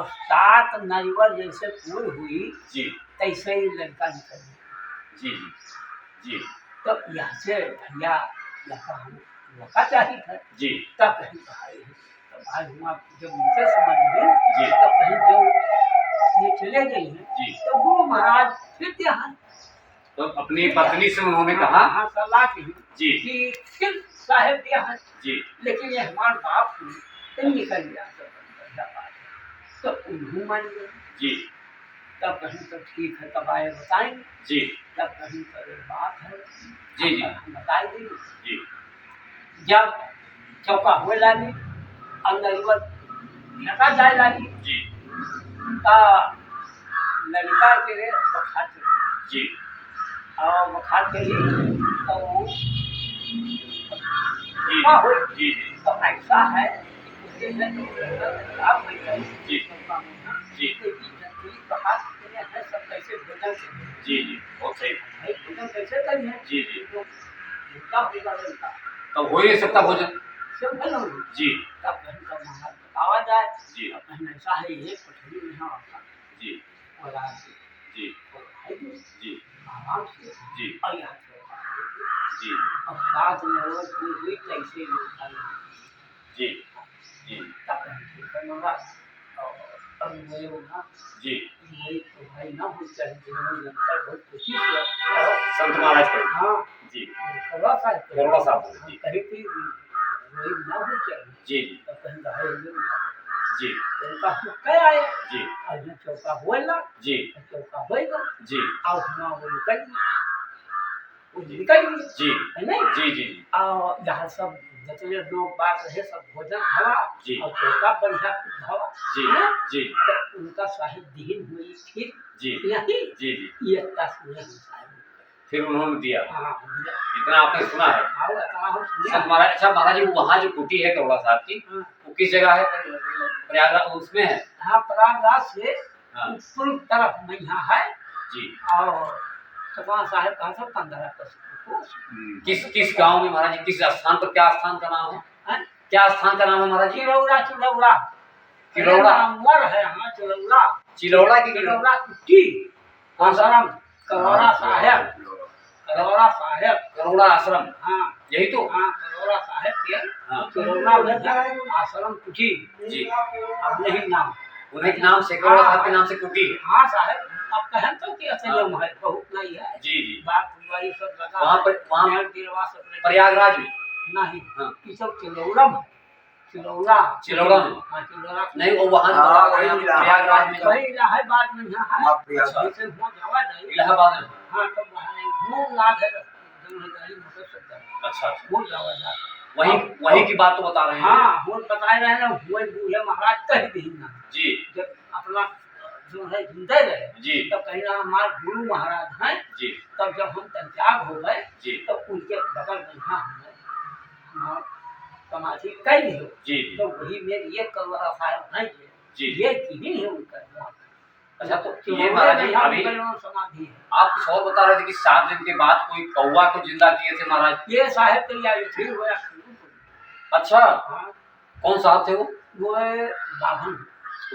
और 7 नरिवर जैसे पूरी हुई जी तैसे ही लड़का निकल गया। जी जी तो यहाँ से भैया लड़का हम लड़का चाहिए था जी तब कहीं भाई तो भाई हुआ जब उनसे समझ गए जी तब कहीं जो ये चले गई हैं जी तो गुरु महाराज फिर यहाँ तो अपनी पत्नी से उन्होंने कहा हाँ सलाह की जी कि फिर साहेब यहाँ जी लेकिन ये हमारे बाप तो निकल गया तो बढ़िया बात है। तो उन्होंने मान गए जी तब कहीं तो ठीक है तब आए बताएंगे जी तब कहीं तो एक बात है जी जी हम बताई दी जी जब चौका हुए लगी अंदर घटा जाए लगी जी का लड़का के बखार जी और बखार के ही तो जी हुई जी तो ऐसा है उसके लिए तो खराब हुई है जी जी बखार है सब कैसे भोजन जी जी बहुत सही भाई भोजन कैसे करिए जी जी तो उनका होगा लड़का तब हो ही नहीं सकता भोजन सब है ना जी तब कहीं का महाराज बतावा जाए जी तब कहीं ऐसा है ये पठनी में हाँ जी और आज जी और है जी आराम से जी और यहाँ से जी और साथ में वो हुई कैसे जी जी तब ठीक है मगा और वही होगा जी वही तो भाई ना हो चाहिए जीवन लगता है बहुत खुशी से संत महाराज को हाँ जी करोड़ा साहब जी कहीं भी वही ना हो चाहिए जी तो कहीं रहे जी चौका क्या आए जी और ये चौका होएगा जी चौका होएगा जी और वहाँ वो निकल गई जी है नहीं जी जी और जहाँ सब जितने लोग बात रहे सब भोजन हवा जी और चौका बढ़िया हवा जी जी तो उनका साहिब दीन हुई फिर जी नहीं जी जी ये तस्वीर साहिब फिर उन्होंने दिया हाँ दिया इतना आपने सुना है आओ इतना हो सुनिए संत महाराज अच्छा महाराज जी वहाँ जो कुटी है करोड़ा साहब की वो किस जगह है प्रयागराज उसमें है हाँ प्रयागराज से हाँ पूर्व तरफ में यहाँ है जी और सतवा साहिब कहा था 15 किस किस गांव में महाराज जी किस स्थान पर क्या स्थान का नाम है क्या स्थान का नाम है महाराज जी चिलौड़ा चिलौड़ा चिलौड़ा नामवर है हाँ चिलौड़ा चिलौड़ा की चिलौड़ा कुट्टी कौन सा आश्रम करोड़ा साहेब करोड़ा साहेब करोड़ा आश्रम हाँ यही तो हाँ करोड़ा साहेब के हाँ चिलौड़ा में आश्रम कुटी जी अब नहीं नाम उन्हीं के नाम से करोड़ा साहब के नाम से कुटी है हाँ साहेब अब कहें तो कि असलियम है बहुत नहीं है जी जी बात पूरी सब लगा वहाँ पर वहाँ गिरवा सब प्रयागराज में नहीं हाँ ये सब चिलौड़ा में चिलौड़ा चिलौड़ा में हाँ चिलौड़ा नहीं वो वहाँ प्रयागराज में वही इलाहाबाद में यहाँ है अच्छा जैसे हो जावा जाए इलाहाबाद में हाँ तो वहाँ नहीं घूम लाद है गाड़ी मोटर सब अच्छा हो जावा जाए वही वही की बात तो बता रहे हैं हाँ वो बताए रहे ना हुए बूढ़े महाराज कह दी ना जी जब अपना जो है जिंदे रहे जी तब कहीं ना हमारे गुरु महाराज हैं जी तब जब हम त्याग हो गए जी तो उनके बगल में यहाँ हमने हमारा समाधि कई हो जी तो वही में ये करोड़ा साहब नहीं है जी ये की है उनका अच्छा तो ये महाराज जी अभी समाधि है आप कुछ और बता रहे थे कि 7 दिन के बाद कोई कौवा को जिंदा किए थे महाराज ये साहब तैयारी फिर हुआ अच्छा हाँ कौन साहब थे वो बाभन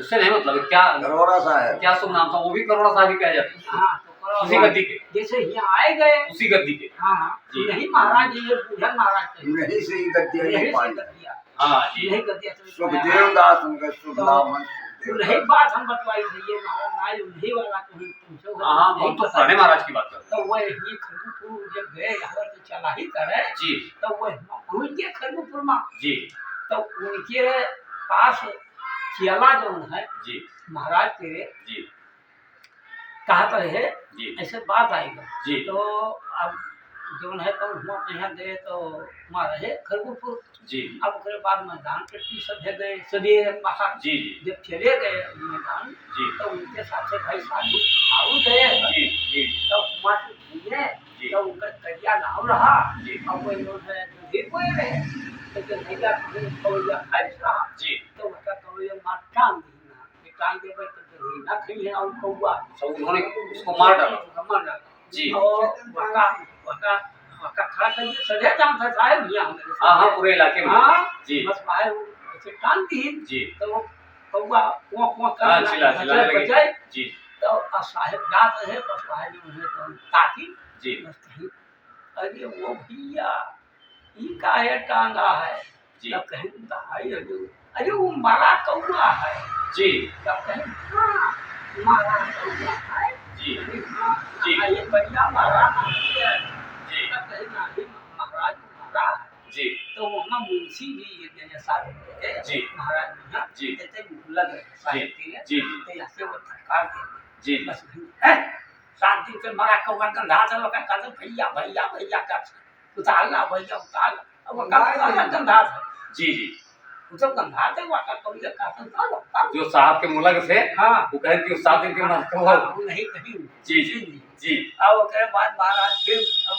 उससे नहीं मतलब क्या करोड़ा साहब क्या शुभ नाम था वो भी करोड़ा साहब ही कह जाते हैं हाँ तो उसी गद्दी के जैसे यहाँ आए गए उसी गद्दी के हाँ हाँ जी। यही महाराज जी ये बूढ़न महाराज थे नहीं से ही गद्दी यही से पाई गद्दिया हाँ जी यही गद्दिया से सुखदेव दास उनका शुभ नाम उन्हीं बात हम बतवाई थी ये महाराज नाई उन्हीं वाला तुमसे हाँ हाँ हम तो पुराने महाराज की बात कर तो वो ये खरगुपुर जब गए यहाँ से चला ही करे जी तो वो उनके खरगुपुर में जी तो उनके पास चियाला जो है जी महाराज के जी कहा तो है जी ऐसे बात आएगा जी तो अब जो है तो हम यहाँ गए तो वहाँ रहे खरगुपुर जी अब उसके बाद मैदान पट्टी सब गए सवेरे बाहर जी जी जब चले गए मैदान जी तो उनके साथ भाई साधु आऊ गए जी जी तो वहाँ से घूमे जी। तो उनका करिया नाव रहा जी और कोई लोग है नदी कोई रहे तो जब भैया कौया खाइस रहा जी तो उसका कौया मार टांग दी टांग देवे तो ना खाइए और कौआ सब उन्होंने उसको मार डाला मार डाला जी और वका खड़ा कर दिया सजा जाम था साहब भैया हाँ हाँ पूरे इलाके में हाँ जी बस बाहर ऐसे टांग दी जी तो वो कौआ कुआं कुआं हाँ, कर चिल्लाने लगे जी तो साहेब जात रहे बस वहाँ जो है तो ताकि जी बस कहीं अरे वो भैया ये काहे टांगा है जी तब कहीं भाई अरे वो मरा कौआ है जी तब कहीं हाँ मरा कौआ है जी हाँ जी। ये भैया मरा नहीं है जी तब कहीं नहीं महाराज मरा है जी तो वहाँ मुंशी जी ये सारे थे जी। महाराज जी हाँ जी। कहते लग रहे साहेब के लिए जी तो ऐसे वो सरकार के जी बस है 7 दिन से मरा कौआ गंधा चलो का कहते भैया भैया भैया का उतारना भैया उतारना अब वो का गंधा था जी जी तो गंधा थे वो का कौआ का उतारो जो साहब के मुलक से हाँ वो कहे कि 7 दिन के बाद वो नहीं कहीं जी जी जी अब उसके बाद महाराज फिर अब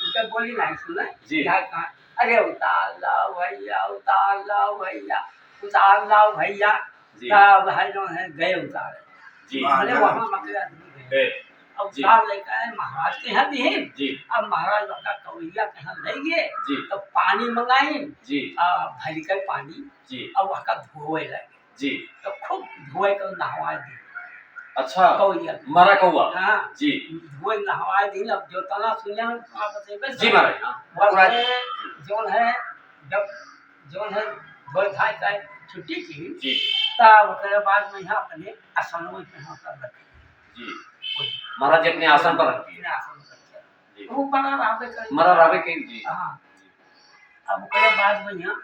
उनका बोली नहीं सुना जी। कहा अरे उतार लाओ भैया उतार लाओ भैया उतार लाओ भैया जी। तब भाई जो है गए उतारे जी भले वहाँ मकड़ा नहीं गए ए, अब जी। उतार लेकर आए महाराज के यहाँ दिए जी अब महाराज का कवैया के यहाँ ले गए जी तो पानी मंगाए जी भरी कर पानी जी अब वहाँ का धोए लगे जी तो खूब धोए कर नहवा दी अच्छा कवैया मरा कौआ हाँ जी धोए नहवा दी अब जो तना सुनिया आप बताइए जी महाराज हाँ पूरा जोन है जब जोन है धोए धाय का छुट्टी की जी तब उसके बाद में यहाँ अपने आसनों में यहाँ पर रखे जी महाराज जी अपने आसन पर रखती है अपने आसन पर रखे जी वो बड़ा रावे कर मरा रावे के जी हाँ अब उसके बाद में यहाँ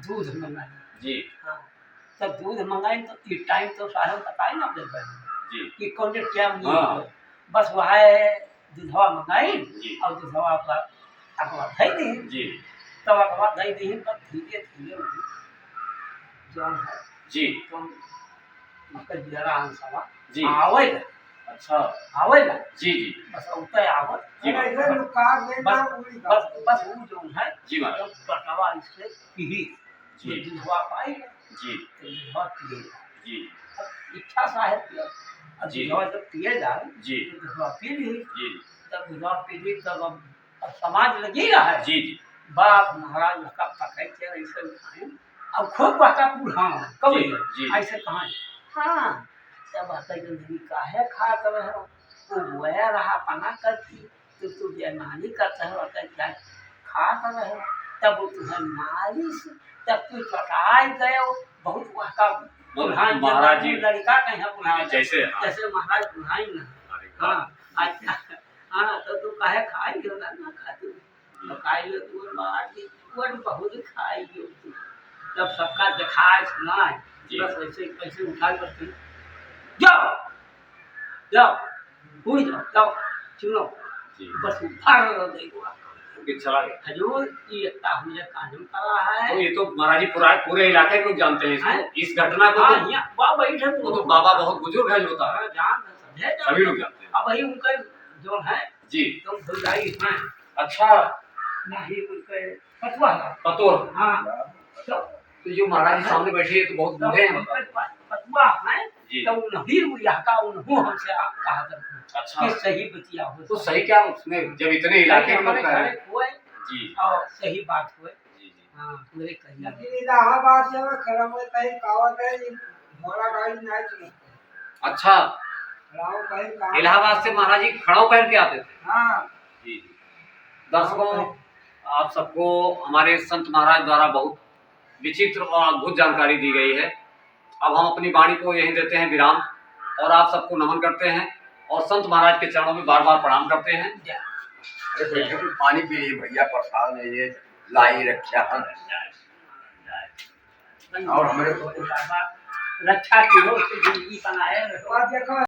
दूध मंगाए जी हाँ तब दूध मंगाए तो ये टाइम तो साहब बताए ना अपने पहले जी कि कौन क्या नहीं हाँ। हुआ। बस वह दूधवा मंगाई जी और दूधवा का अगवा धई दी जी तब अगवा धई दी तब धीरे धीरे जो है जी तो मतलब जरा अंशवा जी आवे अच्छा आवे ना जी जी बस उतर आवत जी बस बस बस वो जो है जी महाराज जब पटवा इससे पीही जी। दूधवा पाई जी तो दूधवा पिए जी अब इच्छा साहेब पिया अब जी। दूधवा जब पिए जाए जी तो दूधवा पी ली जी तब दूधवा पी ली तब अब समाज लगी रहा है जी जी बाप महाराज उसका पकड़ के ऐसे उठाए अब खूब बका पूरा कब जी। ऐसे कहा हाँ तब आता जिंदगी काहे खा कर रहे हो वो गोया रहा पना करती तो तू बेमानी करता है और क्या खा कर रहे हो तब वो तुम्हें नारी से तब तू चटाई गए हो बहुत वहाँ महाराज जी लड़का कहीं बुढ़ा जैसे जैसे महाराज बुढ़ाई ना हाँ अच्छा हाँ तो तू काहे खाई हो ना खाती तो खाई लो तू मार दी वो बहुत खाई हो तू जब सबका दिखाए सुनाए जी। बस ऐसे ऐसे उठा करते जाओ जाओ हुई जाओ सुनो जी बस उठा देखो फिर चला गया हजूर ये हमने कानून करा है तो ये तो महाराज जी पूरे इलाके के लोग जानते हैं हैं? इस घटना को हाँ तो यहाँ बाबा बैठे वो तो बाबा बहुत बुजुर्ग है जो होता है जान समझे सभी लोग जानते हैं अब वही उनके जो है जी तो भुजाई हैं अच्छा नहीं उनके पतवा पतो हाँ तो तो जो महाराज जी सामने बैठे हैं तो बहुत बूढ़े हैं पतवा है जी। तो नहीं यह का उन्हों हमसे आप कहा करते अच्छा कि सही बतिया हो तो सही क्या उसमें जब इतने इलाके के लोग कह रहे हैं हुए जी और सही बात हुए जी जी हाँ मेरे कहिया इलाहाबाद से मैं खराब होता है कावत है घोड़ा गाड़ी नहीं चलती अच्छा राव कहीं काम इलाहाबाद से महाराज जी खड़ाऊ पहन के आते थे हाँ जी जी दर्शकों आप सबको हमारे संत महाराज द्वारा बहुत विचित्र और अद्भुत जानकारी दी गई है। अब हम अपनी वाणी को यहीं देते हैं विराम और आप सबको नमन करते हैं और संत महाराज के चरणों में बार बार प्रणाम करते हैं। अरे बैठे भी पानी पी रही भैया प्रसाद में ये लाई रक्षा और हमारे रक्षा की हो जिंदगी बनाए बात देखो